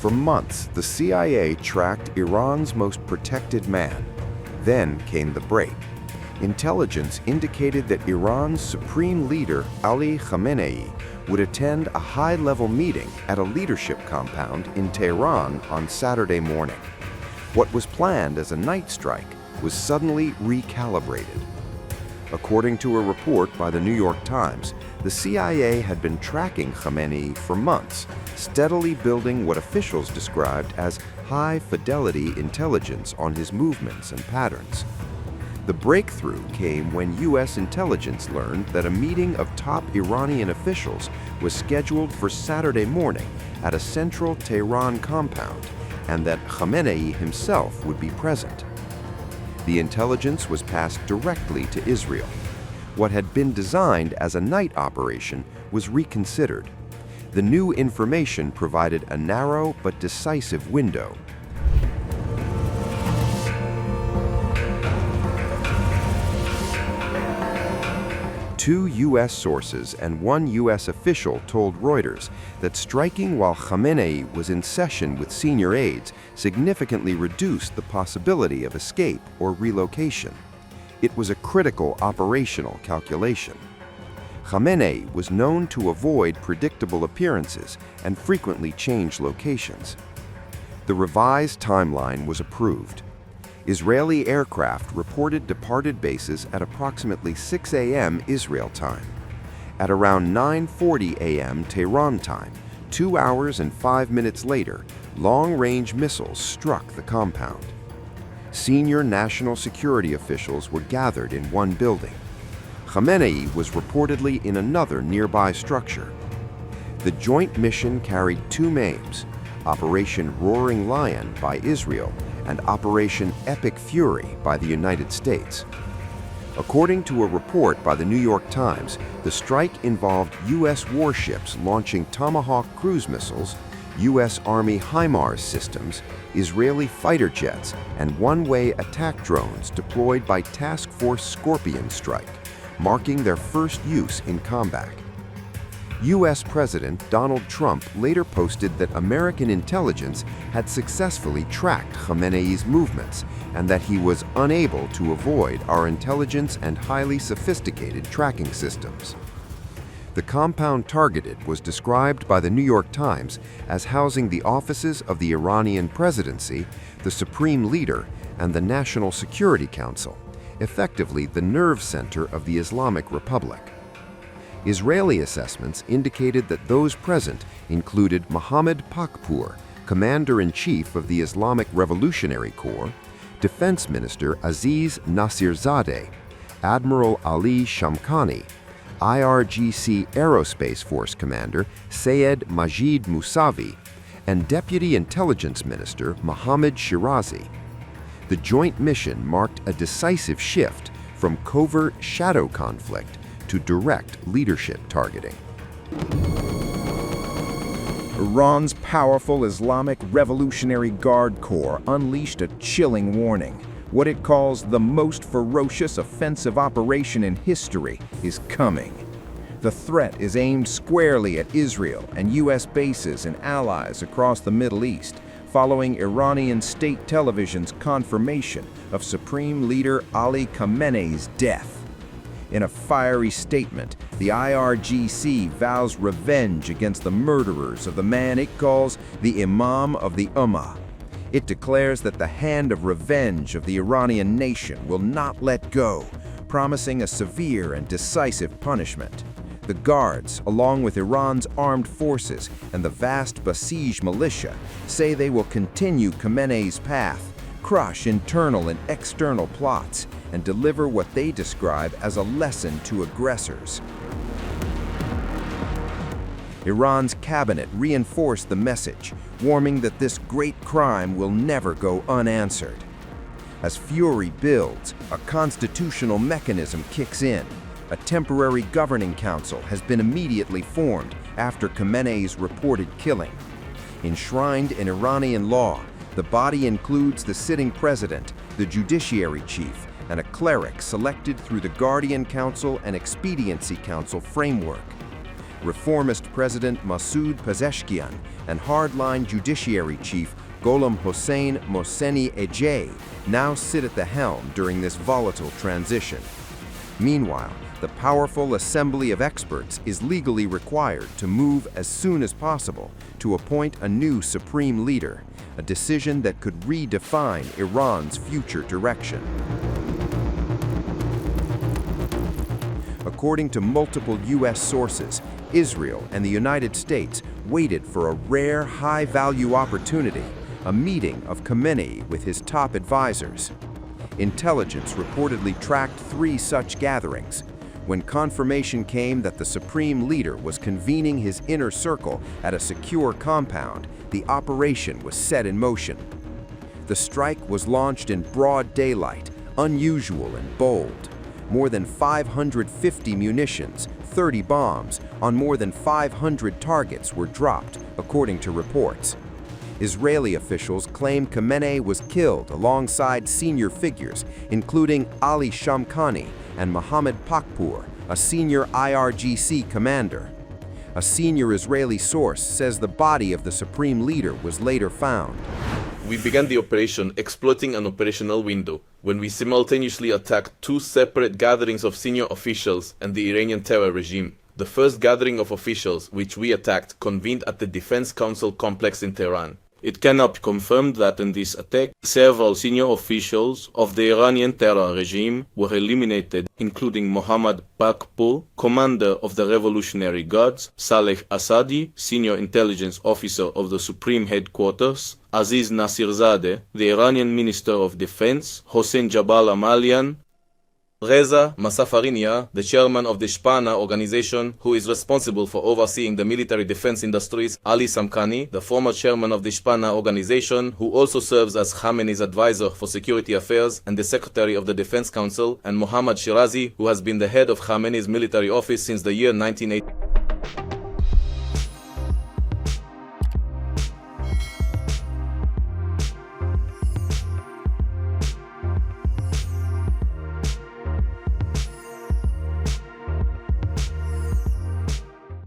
For months, the CIA tracked Iran's most protected man. Then came the break. Intelligence indicated that Iran's supreme leader, Ali Khamenei, would attend a high-level meeting at a leadership compound in Tehran on Saturday morning. What was planned as a night strike was suddenly recalibrated. According to a report by the New York Times, the CIA had been tracking Khamenei for months, steadily building what officials described as high-fidelity intelligence on his movements and patterns. The breakthrough came when U.S. intelligence learned that a meeting of top Iranian officials was scheduled for Saturday morning at a central Tehran compound, and that Khamenei himself would be present. The intelligence was passed directly to Israel. What had been designed as a night operation was reconsidered. The new information provided a narrow but decisive window. Two U.S. sources and one U.S. official told Reuters that striking while Khamenei was in session with senior aides significantly reduced the possibility of escape or relocation. It was a critical operational calculation. Khamenei was known to avoid predictable appearances and frequently change locations. The revised timeline was approved. Israeli aircraft reported departed bases at approximately 6 a.m. Israel time. At around 9:40 a.m. Tehran time, 2 hours and 5 minutes later, long-range missiles struck the compound. Senior national security officials were gathered in one building. Khamenei was reportedly in another nearby structure. The joint mission carried two names: Operation Roaring Lion by Israel and Operation Epic Fury by the United States. According to a report by the New York Times, the strike involved U.S. warships launching Tomahawk cruise missiles, U.S. Army HIMARS systems, Israeli fighter jets, and one-way attack drones deployed by Task Force Scorpion Strike, marking their first use in combat. U.S. President Donald Trump later posted that American intelligence had successfully tracked Khamenei's movements and that he was unable to avoid our intelligence and highly sophisticated tracking systems. The compound targeted was described by the New York Times as housing the offices of the Iranian presidency, the Supreme Leader, and the National Security Council, effectively the nerve center of the Islamic Republic. Israeli assessments indicated that those present included Mohammad Pakpour, Commander-in-Chief of the Islamic Revolutionary Corps, Defense Minister Aziz Nasirzadeh, Admiral Ali Shamkhani, IRGC Aerospace Force Commander Sayed Majid Mousavi, and Deputy Intelligence Minister Mohammad Shirazi. The joint mission marked a decisive shift from covert shadow conflict to direct leadership targeting. Iran's powerful Islamic Revolutionary Guard Corps unleashed a chilling warning. What it calls the most ferocious offensive operation in history is coming. The threat is aimed squarely at Israel and U.S. bases and allies across the Middle East, following Iranian state television's confirmation of Supreme Leader Ali Khamenei's death. In a fiery statement, the IRGC vows revenge against the murderers of the man it calls the Imam of the Ummah. It declares that the hand of revenge of the Iranian nation will not let go, promising a severe and decisive punishment. The Guards, along with Iran's armed forces and the vast Basij militia, say they will continue Khamenei's path, crush internal and external plots, and deliver what they describe as a lesson to aggressors. Iran's cabinet reinforced the message, warning that this great crime will never go unanswered. As fury builds, a constitutional mechanism kicks in. A temporary governing council has been immediately formed after Khamenei's reported killing. Enshrined in Iranian law, the body includes the sitting president, the judiciary chief, and a cleric selected through the Guardian Council and Expediency Council framework. reformist President Masoud Pezeshkian and hardline judiciary chief Gholam Hossein Mohseni Ejei now sit at the helm during this volatile transition. Meanwhile, the powerful assembly of experts is legally required to move as soon as possible to appoint a new supreme leader, a decision that could redefine Iran's future direction. According to multiple U.S. sources, Israel and the United States waited for a rare, high-value opportunity, a meeting of Khamenei with his top advisors. Intelligence reportedly tracked 3 such gatherings. When confirmation came that the supreme leader was convening his inner circle at a secure compound, the operation was set in motion. The strike was launched in broad daylight, unusual and bold. More than 550 munitions, 30 bombs, on more than 500 targets were dropped, according to reports. Israeli officials claim Khamenei was killed alongside senior figures, including Ali Shamkhani and Mohammad Pakpour, a senior IRGC commander. A senior Israeli source says the body of the supreme leader was later found. We began the operation exploiting an operational window when we simultaneously attacked 2 separate gatherings of senior officials and the Iranian terror regime. The first gathering of officials, which we attacked, convened at the Defense Council complex in Tehran. It cannot be confirmed that in this attack, several senior officials of the Iranian terror regime were eliminated, including Mohammad Pakpour, commander of the Revolutionary Guards, Saleh Assadi, senior intelligence officer of the Supreme Headquarters, Aziz Nasirzadeh, the Iranian Minister of Defense, Hossein Jabal Amalian, Reza Masafarinia, the chairman of the Shpana organization, who is responsible for overseeing the military defense industries, Ali Samkhani, the former chairman of the Shpana organization, who also serves as Khamenei's advisor for security affairs and the secretary of the Defense Council, and Mohammad Shirazi, who has been the head of Khamenei's military office since the year 1980.